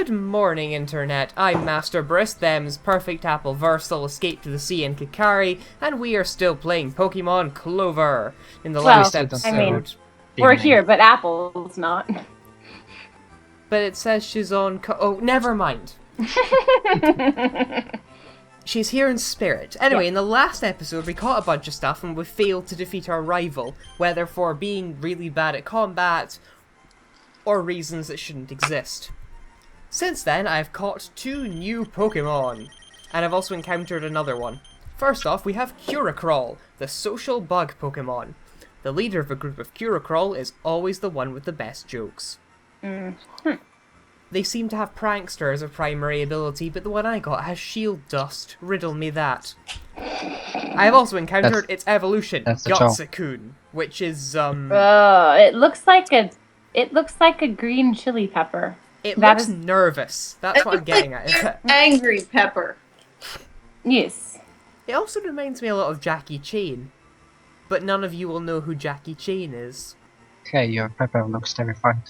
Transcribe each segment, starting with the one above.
Good morning, Internet. I'm Master Briss, them's Perfect Apple Versal, Escape to the Sea, and Kikari, and we are still playing Pokemon Clover. In the last episode... we're here, but Apple's not. But it says she's on... Oh, never mind. She's here in spirit. Anyway, in the last episode, we caught a bunch of stuff and we failed to defeat our rival, whether for being really bad at combat, or reasons that shouldn't exist. Since then, I've caught 2 new Pokemon, and I've also encountered another one. First off, we have Curacrawl, the social bug Pokemon. The leader of a group of Curacrawl is always the one with the best jokes. They seem to have Prankster as a primary ability, but the one I got has Shield Dust. Riddle me that. I have also encountered its evolution, Gutsicoon, which is it looks like a green chili pepper. It looks nervous. That's what I'm getting at. Angry pepper. Yes. It also reminds me a lot of Jackie Chan, but none of you will know who Jackie Chan is. Okay, your pepper looks terrifying.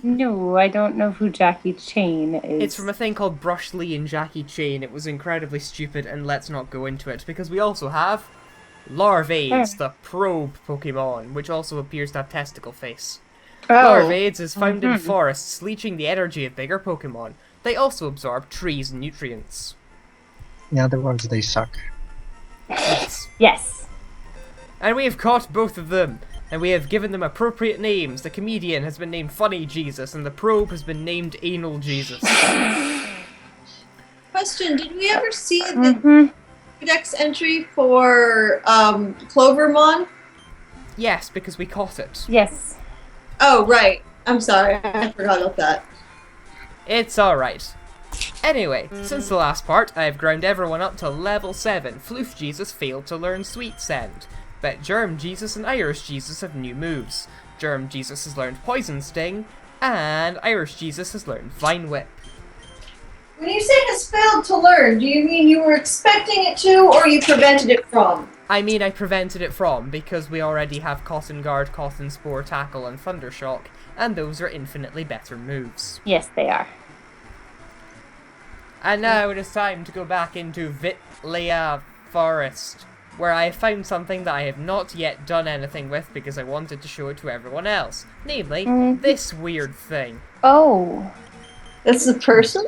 No, I don't know who Jackie Chan is. It's from a thing called Brush Lee and Jackie Chan. It was incredibly stupid, and let's not go into it, because we also have Larvades, the probe Pokemon, which also appears to have testicle face. Larvades is found in forests, leeching the energy of bigger Pokemon. They also absorb trees and nutrients. In other words, they suck. Yes. And we have caught both of them. And we have given them appropriate names. The comedian has been named Funny Jesus, and the probe has been named Anal Jesus. Question, did we ever see the Pokédex entry for Clovermon? Yes, because we caught it. Yes. Oh, right. I'm sorry, I forgot about that. It's alright. Anyway, since the last part, I have ground everyone up to level 7. Floof Jesus failed to learn Sweet Send. But Germ Jesus and Irish Jesus have new moves. Germ Jesus has learned Poison Sting, and Irish Jesus has learned Vine Whip. When you say has failed to learn, do you mean you were expecting it to, or you prevented it from? I mean I prevented it from, because we already have Cotton Guard, Cotton Spore, Tackle, and Thundershock, and those are infinitely better moves. Yes, they are. And now it is time to go back into Vitlea Forest, where I found something that I have not yet done anything with because I wanted to show it to everyone else. Namely, this weird thing. Oh. That's the person?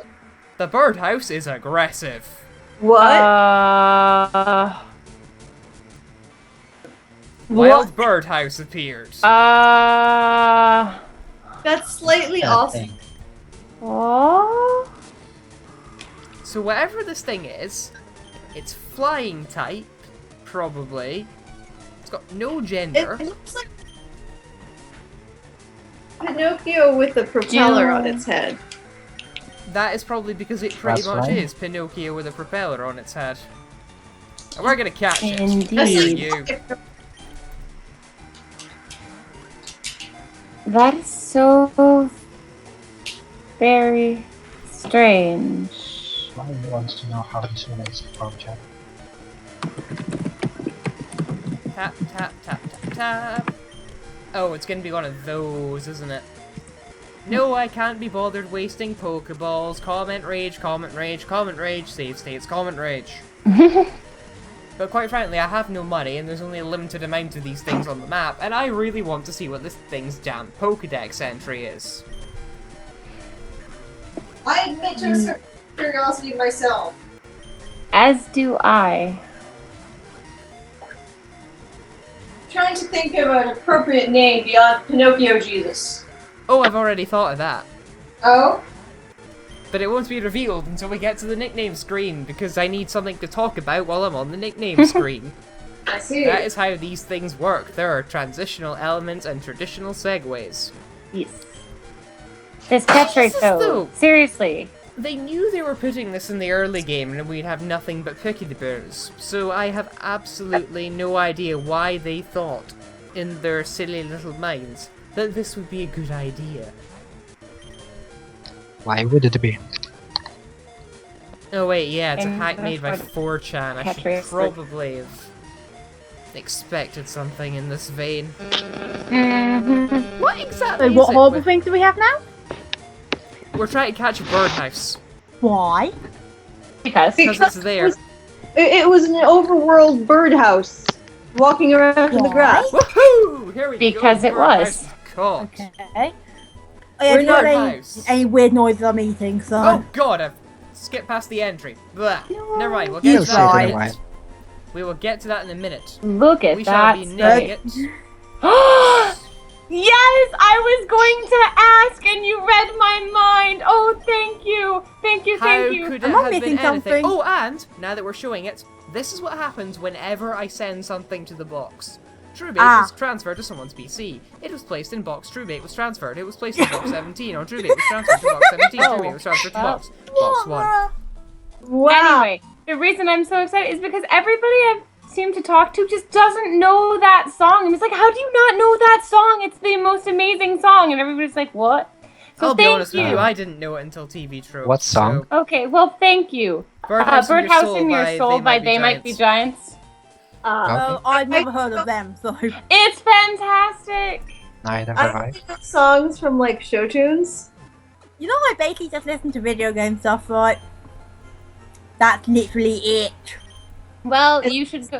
The birdhouse is aggressive. What? Wild birdhouse appeared. That's slightly awesome. Oh. So whatever this thing is, it's flying type. Probably. It's got no gender. It looks like Pinocchio with a propeller on its head. That is probably because it pretty much is Pinocchio with a propeller on its head. And we're gonna catch it. Indeed. You. That is so very strange. I want to know how this relates to project. Tap, tap, tap, tap, tap. Oh, it's gonna be one of those, isn't it? No, I can't be bothered wasting Pokeballs. Comment rage, comment rage, comment rage, save states, comment rage. But quite frankly, I have no money, and there's only a limited amount of these things on the map, and I really want to see what this thing's damn Pokedex entry is. I admit to a certain curiosity myself. As do I. Trying to think of an appropriate name beyond Pinocchio Jesus. Oh, I've already thought of that. Oh? But it won't be revealed until we get to the nickname screen, because I need something to talk about while I'm on the nickname screen. I see. That is how these things work. There are transitional elements and traditional segues. Yes. This catchphrase though. Seriously. They knew they were putting this in the early game and we'd have nothing but Pokeballs, so I have absolutely no idea why they thought, in their silly little minds, that this would be a good idea. Why would it be? Oh wait, yeah, it's a hack made by 4chan. I should probably have expected something in this vein. Mm-hmm. What exactly What horrible things do we have now? We're trying to catch a birdhouse. Why? Because Because it's there. It was an overworld birdhouse walking around in the Why? grass. Woohoo! Here we go. Because it birdhouse was. Caught. Okay. Oh, yeah, We're not any weird noises I'm eating, so. Oh god, I've skipped past the entry. Blah. Never mind, we'll You get to that in a tried. minute. We will get to that in a minute. look at We shall that. be naming it. Yes, I was going to ask, and you read my mind. Oh, thank you, thank you, How thank you. could it Am I have been missing anything? something? Oh, and now that we're showing it, this is what happens whenever I send something to the box. TrueBait was transferred to someone's PC. It was placed in box. TrueBait was transferred. It was placed in box 17. Or TrueBait was transferred to box 17. TrueBait was transferred to box 1. Wow. Anyway, the reason I'm so excited is because everybody I've seemed to talk to just doesn't know that song. And it's like, how do you not know that song? It's the most amazing song. And everybody's like, what? So I'll be thank honest with you, I didn't know it until TV Trope. What song? Okay, well, thank you. Birdhouse, Birdhouse in Your Soul by They Might Be Giants. Oh, I've never heard of them, so. It's fantastic. Neither have I. I think songs from like show tunes. You know, I basically just listen to video game stuff, right? That's literally it. Well, you should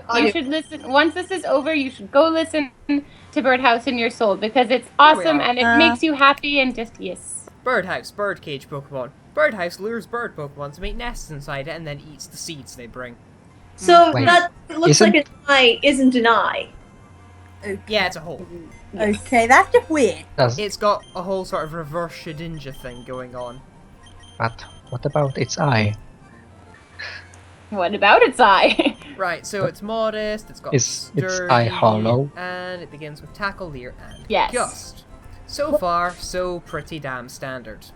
listen. Once this is over, you should go listen to Birdhouse in Your Soul because it's awesome are. and it makes you happy and just yes. Birdhouse, birdcage Pokemon. Birdhouse lures bird Pokemon to make nests inside it and then eats the seeds they bring. So Wait, that looks isn't- like an eye isn't an eye. Yeah, it's a hole. Okay, that's just weird. It's got a whole sort of reverse Shedinja thing going on. But what about its eye? What about its eye? Right, so it's modest, it's got Is its sturdy, eye hollow? and it begins with Tackle, Leer, and Yes. Gust. So far, so pretty damn standard.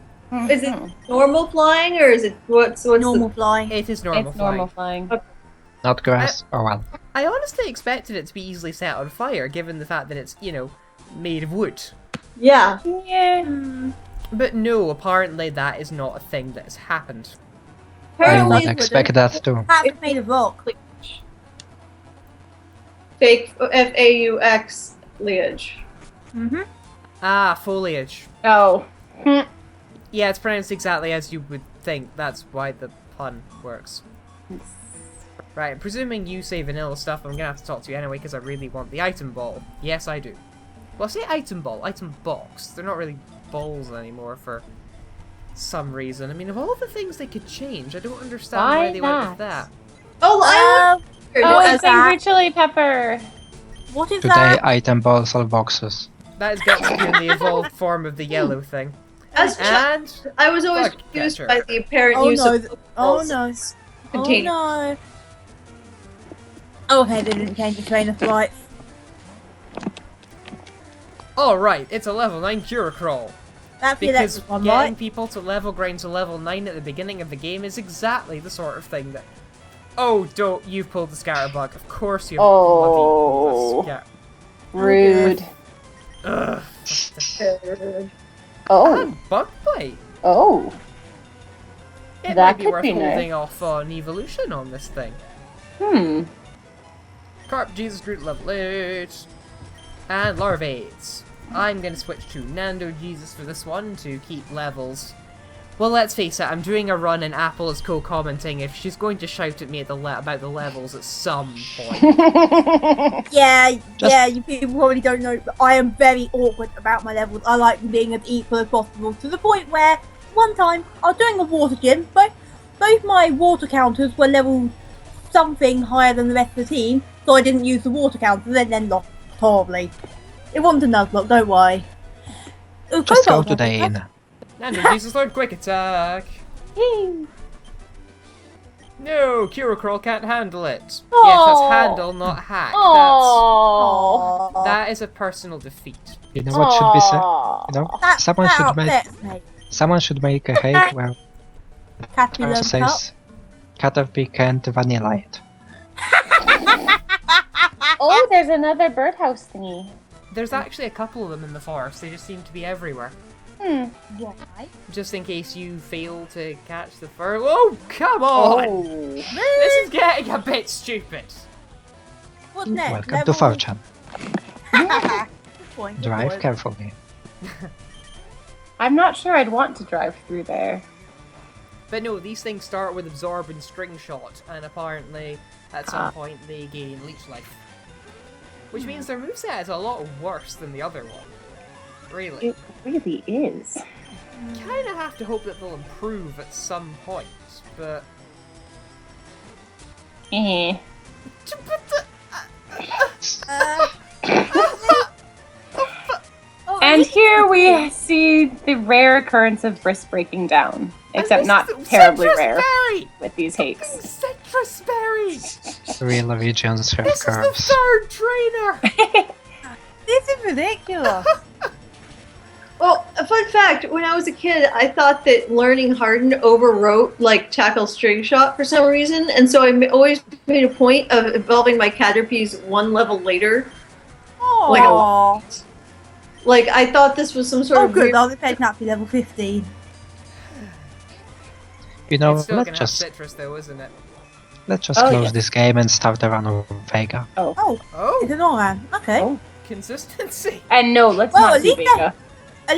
Is it normal flying or is it what's Normal flying. It is normal It's flying. normal flying. Not grass? Oh well. I honestly expected it to be easily set on fire, given the fact that it's, you know, made of wood. Yeah. Yeah. But no, apparently that is not a thing that has happened. I did Apparently not expect that too. That's made of rock. fake FAUX lineage. Mm-hmm. Ah, foliage. Oh. Yeah, it's pronounced exactly as you would think. That's why the pun works. Right, presuming you say vanilla stuff, I'm gonna have to talk to you anyway because I really want the item ball. Yes, I do. Well, I say item ball, item box. They're not really balls anymore for some reason. I mean, of all the things they could change, I don't understand why Why they went with that. Oh, I wondered. Oh, What it's is that? angry chili pepper. What is Today that? item balls all boxes. That is Gutsicoon, the evolved form of the yellow thing. As And I was always Fuck, confused catcher. by the apparent Oh use no! of Oh balls. no! Oh Container. no! Okay, they didn't change the train of flight. alright, it's a level 9 Curacrawl. That's the Because electric one, getting right? people to level grind to level 9 at the beginning of the game is exactly the sort of thing that... Oh, don't, you've pulled the Scatterbug. Of course you've Oh. bloody pulled the Rude. Ugh. Oh. And Bug Bite. Oh. It That might be could worth be nice. holding off on evolution on this thing. Carp Jesus Groot level 8. And Larvades. I'm going to switch to Nando Jesus for this one to keep levels. Well, let's face it, I'm doing a run and Apple is co-commenting if she's going to shout at me at about the levels at some point. Yeah, you people probably don't know, but I am very awkward about my levels. I like being as equal as possible, to the point where one time I was doing a water gym, but both my water counters were level something higher than the rest of the team, so I didn't use the water counters and then lost horribly. It wasn't a Nuzlocke, don't worry. Just go to the inn. Nando Jesus Lord Quick Attack! No, Curacrawl can't handle it. Yes, that's handle, not hack. Oh. That is a personal defeat. You know what should be said? You know, That upsets me. someone should make a hate where Caterpillar it Cup. says Caterpie can't vanilla it. Oh, there's another birdhouse thingy. There's actually a couple of them in the forest, they just seem to be everywhere. Why? Just in case you fail to catch the fur. Oh, come on! This is getting a bit stupid. What's next? Welcome to Fortune. Good point, good Drive point. carefully. I'm not sure I'd want to drive through there. But no, these things start with Absorb and String Shot, and apparently at some point they gain Leech Life. Which means their moveset is a lot worse than the other one. Really. It really is. Kinda have to hope that they'll improve at some point, but... Eh. And here we see the rare occurrence of Brisk breaking down. Except not terribly rare with these hakes. Citrus berry! Real regions have This curves. is the third trainer! This is ridiculous. Well, a fun fact, when I was a kid, I thought that learning Harden overwrote, like, Tackle String Shot for some reason, and so I always made a point of evolving my Caterpies one level later. Oh, Like, I thought this was some sort of good. weird... I'll be taking up to level 15. You know, It's still let's gonna just have citrus though, isn't it? close yeah. this game and start a run of Vega. Oh, Oh! it's an all-round. Okay. Oh. Consistency! And no, let's Well, not at do least Vega. At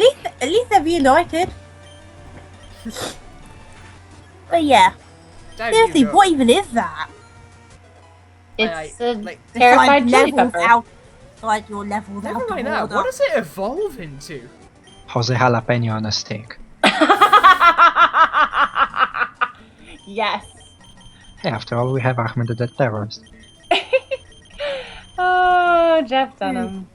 least they're reunited. But yeah, Down you seriously, go. what even is that? It's I- a like- terrified It's chili levels pepper. outside your levels Never out of mind that, order. what does it evolve into? How's a jalapeno on a stick? Yes. Hey, after all, we have Ahmed the Dead Terrorist. Oh, Jeff Dunham.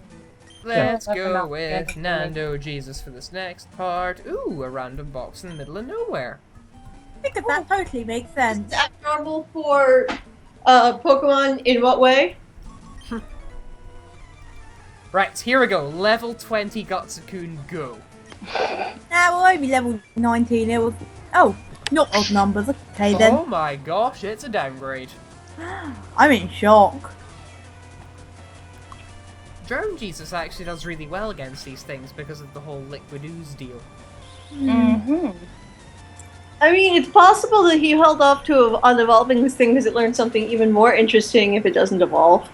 Let's Yeah, go enough. with Yeah. Nando Jesus for this next part. Ooh, a random box in the middle of nowhere. Think of that totally makes sense. Is that normal for Pokemon in what way? Right, here we go. Level 20 Gutsicoon, go. Now we're only level 19. It was not odd numbers. Okay then. Oh my gosh, it's a downgrade. I'm in shock. Drown Jesus actually does really well against these things because of the whole Liquid Ooze deal. Mm-hmm. I mean, it's possible that he held off on evolving this thing because it learned something even more interesting if it doesn't evolve.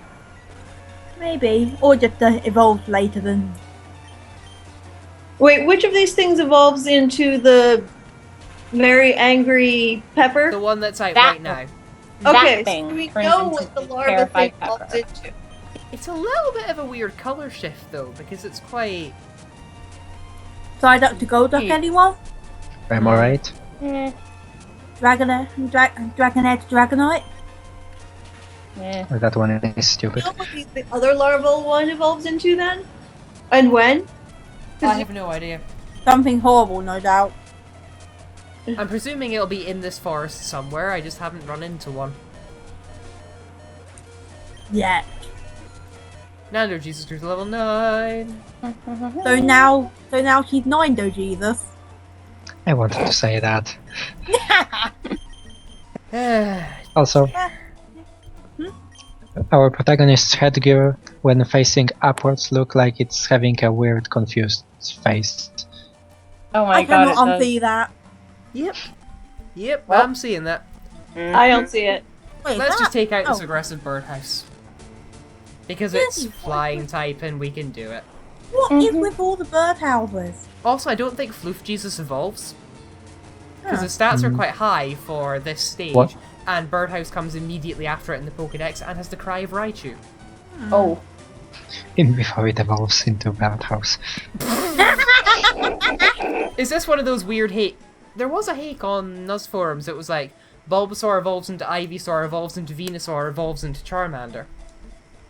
Maybe, or just evolved later than. Wait, which of these things evolves into the Merry Angry Pepper? The one that's out That right now. Okay, That thing so we turns know into what the the larva thing terrified evolves pepper. into. It's a little bit of a weird color shift though, because it's quite... Psyduck to Golduck, Yeah. anyone? Am I right? Eh, Dragonair to Dragonite? eh. That one is stupid. You know what the other larval one evolves into then? And when? I have no idea. Something horrible, no doubt. I'm presuming it'll be in this forest somewhere, I just haven't run into one. Yeah. Nando Jesus goes to level 9. So now she's 9 though, Jesus. I wanted to say that. Also, our protagonist's headgear, when facing upwards, look like it's having a weird, confused face. Oh my I god, cannot it does. unsee that. Yep, Well. I'm seeing that. I don't see it. Wait, Let's that? just take out this Oh. aggressive birdhouse. Because Yes, it's you- flying type and we can do it. What is with all the birdhouses? Also, I don't think Floof Jesus evolves. Because Huh. the stats are quite high for this stage, What? and Birdhouse comes immediately after it in the Pokedex and has the Cry of Raichu. Oh. Even before it evolves into Birdhouse. Is this one of those weird hake? There was a hake on Nuz forums that was like, Bulbasaur evolves into Ivysaur, evolves into Venusaur, evolves into Charmander.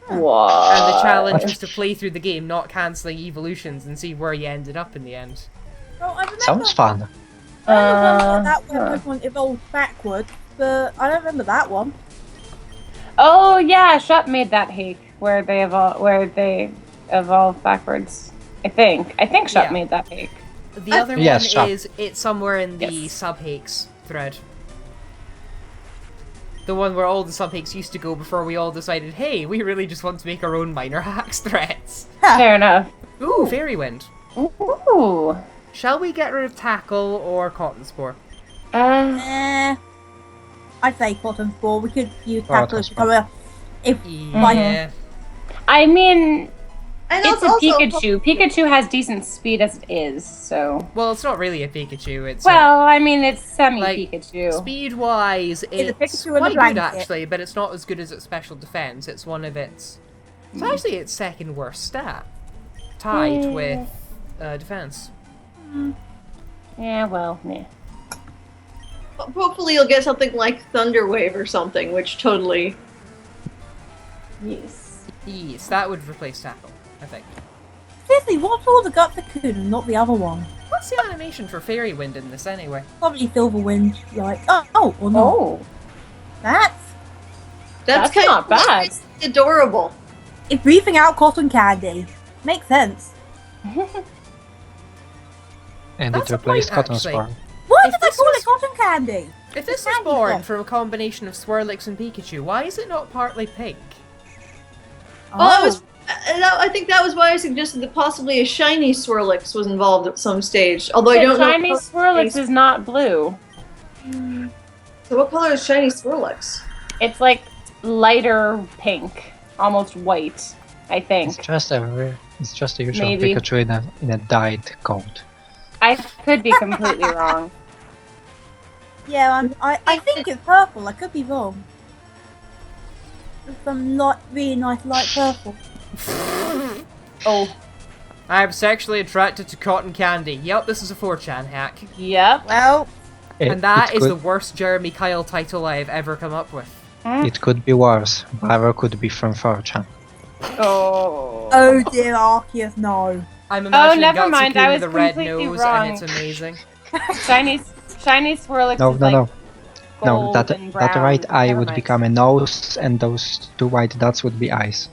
What? And the challenge was to play through the game, not cancelling evolutions, and see where you ended up in the end. Oh, I remember, Sounds fun. I remember that huh. one Pokemon evolved backwards, but I don't remember that one. Oh yeah, Shut made that hake where they evolve backwards. I think Shut Yeah. made that hake. The other Yes, one sure. is, it's somewhere in the Yes. sub-hakes thread. The one where all the sub-hakes used to go before we all decided, hey, we really just want to make our own minor hacks threads. Fair enough. Ooh, Fairy Wind. Ooh. Shall we get rid of Tackle or Cotton Spore? I'd say Cotton Spore. We could use Cotton Tackle to Spore. cover if Yeah. I mean, And It's a also, Pikachu. Pikachu has decent speed as it is, so. Well, it's not really a Pikachu. It's Well, I mean, it's semi-Pikachu. speed-wise, It's a it's Pikachu in a quite good blanket. actually, but it's not as good as its special defense. It's one of its. It's actually its second worst stat, tied with defense. Yeah, well, nah. hopefully you'll get something like Thunder Wave or something, which totally. Yes. Yes, that would replace Tackle, I think. Seriously, what's all the Gutsicoon and not the other one? What's the animation for Fairy Wind in this anyway? Probably Silverwind, like, or not. Oh, That's That's not bad. It's adorable. It's breathing out cotton candy. Makes sense. And That's it a replaced point, Cotton actually. Spark. Why If did they this call was- it cotton candy? If this was Candy born Flop. from a combination of Swirlix and Pikachu, why is it not partly pink? Well, I think that was why I suggested that possibly a shiny Swirlix was involved at some stage. Although I don't Shiny know. Swirlix is not blue. So what color is shiny Swirlix? It's like lighter pink, almost white, I think. It's just a usual Maybe. Pikachu in a dyed coat. I could be completely wrong. Yeah, I think it's purple. I could be wrong. It's some really nice light purple. Oh, I'm sexually attracted to cotton candy. Yep, this is a 4chan hack. yep. Well, And that is the could, worst Jeremy Kyle title I have ever come up with. It could be worse. Barbara could be from 4chan. Oh. dear Arceus, no. I'm imagining never mind, I Gutsicoon was with a red completely nose, wrong. and it's amazing. Shiny Swirlix No, is no, like no. No, gold that and brown. right eye Never would mind. become a nose, and those two white dots would be eyes.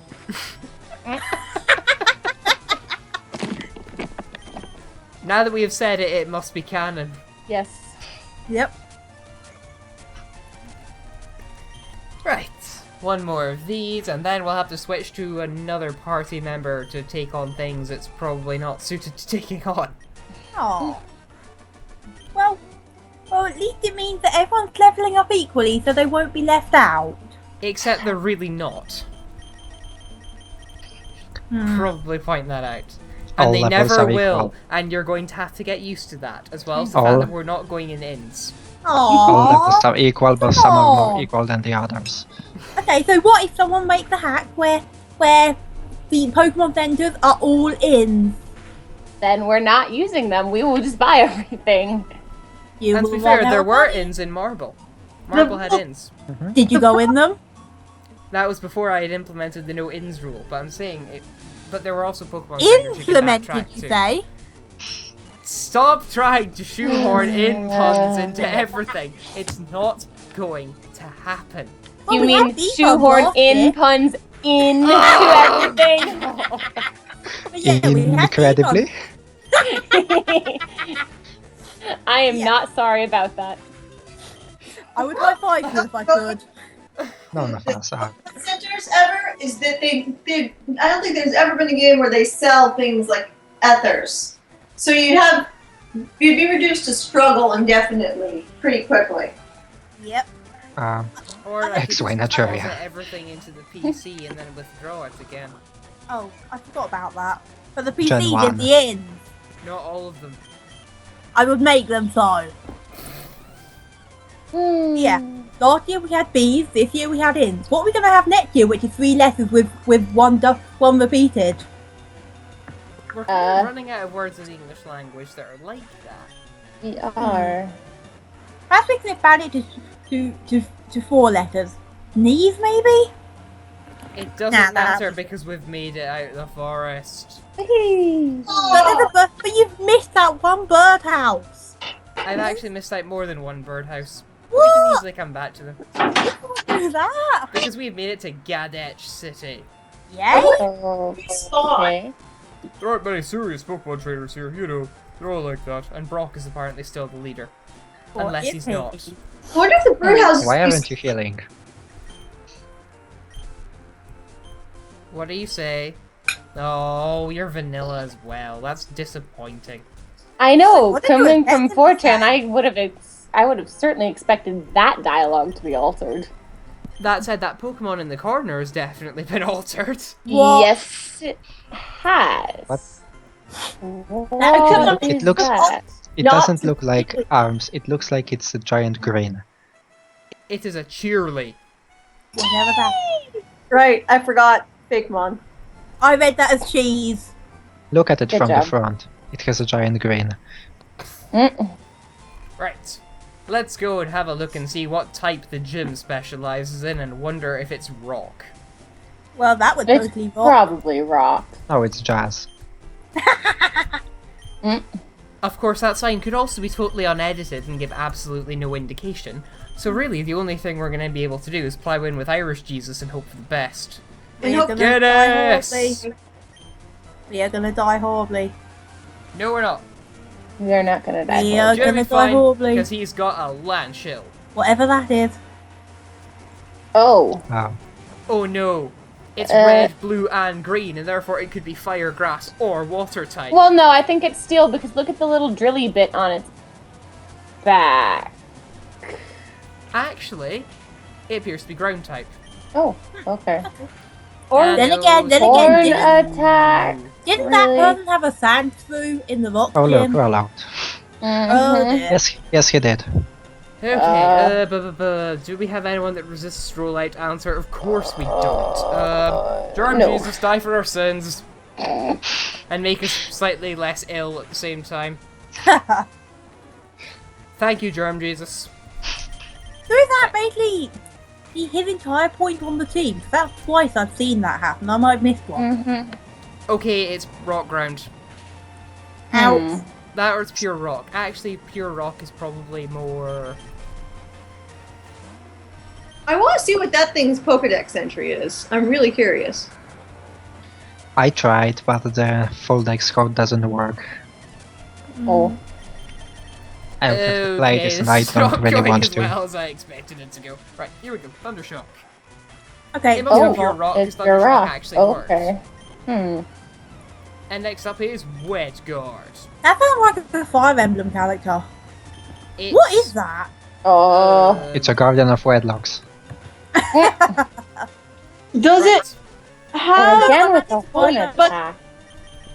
Now that we have said it, it must be canon. Yes. Yep. Right. One more of these, and then we'll have to switch to another party member to take on things it's probably not suited to taking on. Oh. Well, at least it means that everyone's leveling up equally, so they won't be left out. Except they're really not. Probably point that out. And All they levels never are will, equal. and you're going to have to get used to that, as well as the All- fact that we're not going in inns. All levels Aww. are equal, but some are Aw. more equal than the others. Okay, so what if someone makes a hack where the Pokemon vendors are all in? Then we're not using them. We will just buy everything. You And to will be fair, run there out were of money. inns in Marble. Marble had inns. Did you go in them? That was before I had implemented the no inns rule, but I'm saying it. But there were also Pokemon vendors you could Implemented, backtrack you to. say? Stop trying to shoehorn in puns into everything. It's not going to happen. Well, You we mean had these shoehorn ones in last puns into everything? year. Yeah, we had these Incredibly. I am Yeah. not sorry about that. ones. I would high five you if I could. None of us are. Centers ever is that they I don't think there's ever been a game where they sell things like ethers. So you'd be reduced to struggle indefinitely pretty quickly. Yep. Or I could just Explain that, deposit Julia. everything into the PC and then withdraw it again. Oh, I forgot about that. But the Gen PCs 1. in the inn, Not all of them. I would make them so. Yeah. Last year we had Bs, this year we had inns. What are we going to have next year, which is 3 letters with one repeated? We're kind of running out of words in the English language that are like that. We are. Perhaps we can expand it to 4 letters. Knees, maybe? It doesn't Nah, matter because we've made it out of the forest. But you've missed that one birdhouse. I've actually missed out more than one birdhouse. We What? can easily come back to them. Do that? Because we've made it to Gadetch City. Yay? Okay. There aren't many serious Pokemon trainers here, you know. They're all like that. And Brock is apparently still the leader. Or Unless is he's he? not. I wonder if the birdhouse Why aren't you healing? What do you say? Oh, you're vanilla as well. That's disappointing. I know. What did you Coming from expect him to 4chan, say? I would have certainly expected that dialogue to be altered. That said, that Pokemon in the corner has definitely been altered. What? Yes, it has. What? What It is looks- that? It Not doesn't look like arms, it looks like it's a giant grain. It is a cheerly. Whatever that. Right, I forgot. Fake Mon. I read that as cheese. Look at it Good from job. the front. It has a giant grain. Right. Let's go and have a look and see what type the gym specializes in and wonder if it's rock. Well, that would It's totally rock. probably rock. Oh, it's jazz. Of course, that sign could also be totally unedited and give absolutely no indication. So really, the only thing we're going to be able to do is plow in with Irish Jesus and hope for the best. We We're hope- gonna Get die it! horribly. We are gonna die horribly. No, we're not. They're not gonna die. Yeah. horribly. Gonna Jimmy die fine, horribly. because he's got a land shield. Whatever that is. Oh, Wow. Oh no. It's Uh, red, blue, and green, and therefore it could be fire, grass, or water type. well, no, I think it's steel because look at the little drilly bit on its back. Actually, it appears to be ground type. Oh, okay. Or And Then those- again, Horn didn't attack. that Really? person have a sand through in the rock Oh look, gym? we're allowed. Oh Mhm. dear. Yes, he did. Okay, do we have anyone that resists rollout answer? Of course we don't. Germ no. Jesus, die for our sins. And make us slightly less ill at the same time. Thank you, Germ Jesus. So is that basically his entire point on the team? 'Cause that's twice I've seen that happen. I might have missed one. Mhm. Okay, it's rock ground. Ouch. Hmm. That or it's pure rock. Actually, pure rock is probably more... I want to see what that thing's Pokedex entry is. I'm really curious. I tried, but the full dex code doesn't work. Oh. I have to play this and I it's not don't really going want as to. well as I expected it to go. Right, here we go. Thundershock. Okay. It must be Oh, pure rock, it's because your Thundershock rock. actually Okay. works. And next up is Wet Guard. That sounds like a Fire Emblem character. It's, What is that? Oh. It's a guardian of wedlocks. Does it have? Again with the horn but- attack.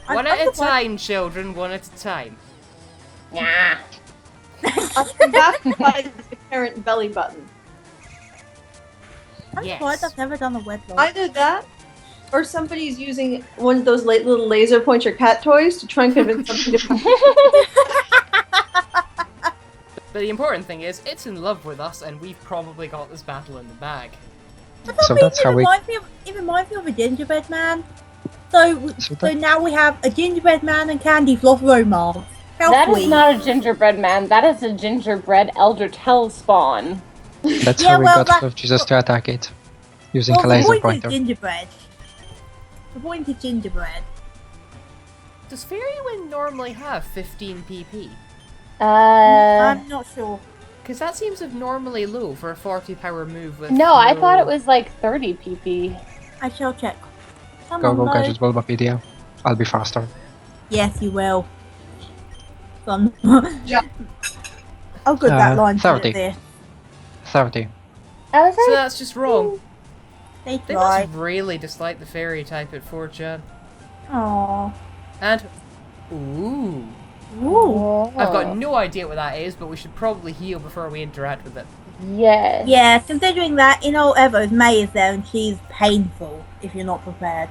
One I at a wonder what- time, children, one at a time. Yeah. I'm baffled by the apparent belly button. I'm Yes. surprised I've never done a wedlock. Either that, or somebody's using one of those little laser pointer cat toys to try and convince something to. But the important thing is, it's in love with us, and we've probably got this battle in the bag. So that's how we. It reminds me of a gingerbread man. So So so that- now we have a gingerbread man and candy floss romance. How That sweet. is not a gingerbread man. That is a gingerbread elder Tellspawn. That's Yeah, how we well, got that- Love Jesus to attack it. Using Well, a the laser point pointer. is gingerbread. The point is gingerbread. Does Fairy Wind normally have 15 PP? I'm not sure. Because that seems abnormally low for a 40 power move with No, I thought it was like 30 PP. I shall check. Go Someone go knows. gadget Bulbapedia. I'll be faster. Yes, you will. Some. Yeah. Oh, good, that line 30. there. 30. I was So like, that's just wrong. They They try. must really dislike the fairy type at 4chan. Aww. And... Ooh. Ooh. I've got no idea what that is, but we should probably heal before we interact with it. Yes. Yeah, considering that in all Evos, May is there and she's painful if you're not prepared.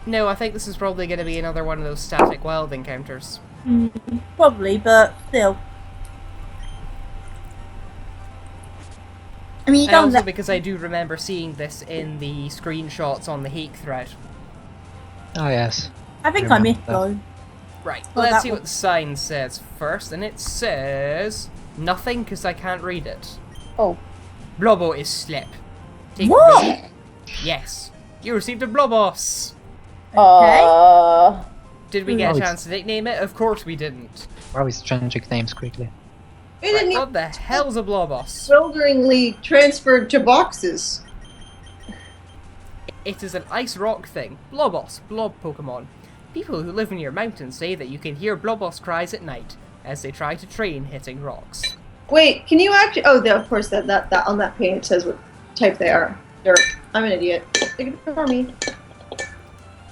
No, I think this is probably going to be another one of those static wild encounters. Probably, but still. I mean, you And don't also let... because I do remember seeing this in the screenshots on the Hake thread. Oh yes. I think I remember missed that. though. Right, Oh, let's that see one. what the sign says first, and it says... Nothing, because I can't read it. Oh. Blobbo is slip. Take What? it. Yes. You received a Blobos! Did we get Oh, a it's- chance to nickname it? Of course we didn't. Wow, it's changing names quickly. We didn't What the hell's a Blobos? bewilderingly transferred to boxes. It is an ice rock thing. Blobos, blob Pokemon. People who live near mountains say that you can hear Blobos cries at night as they try to train hitting rocks. Wait, can you actually? Oh, of course that on that page says what type they are. Dirt. I'm an idiot. Ignore me.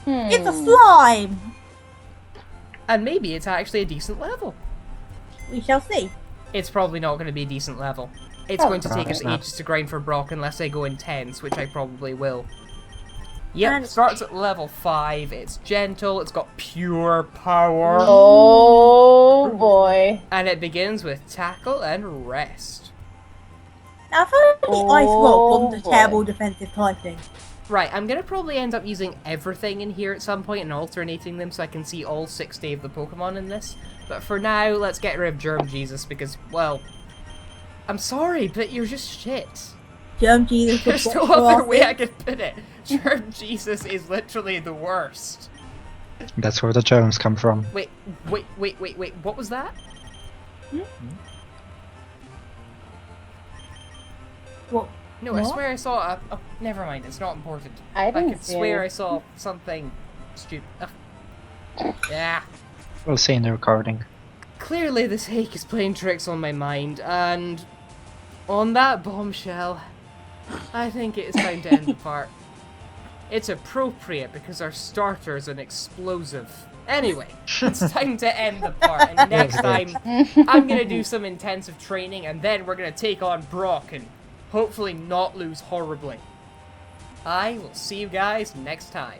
It's a slime! And maybe it's actually a decent level. We shall see. It's probably not going to be a decent level. It's going to take us ages to grind for Brock unless I go intense, which I probably will. Yep, And- starts at level 5, it's gentle, it's got pure power. Oh boy. And it begins with tackle and rest. Now, if only Ice Rock wasn't a boy. terrible defensive typing. Right, I'm going to probably end up using everything in here at some point and alternating them so I can see all 60 of the Pokemon in this. But for now, let's get rid of Germ Jesus because, well, I'm sorry, but you're just shit. Germ Jesus There's was no other way I could put it. Germ Jesus is literally the worst. That's where the germs come from. Wait, what was that? What? No, I What? swear I saw a... never mind, it's not important. I didn't could see swear any. I saw something stupid. Yeah. We'll see in the recording. Clearly this ache is playing tricks on my mind, and on that bombshell, I think it is time to end the part. It's appropriate because our starter is an explosive. Anyway, it's time to end the part, and next time I'm gonna do some intensive training, and then we're gonna take on Brock and hopefully not lose horribly. I will see you guys next time.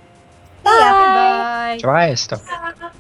Yeah. Goodbye! Try stuff. Ah.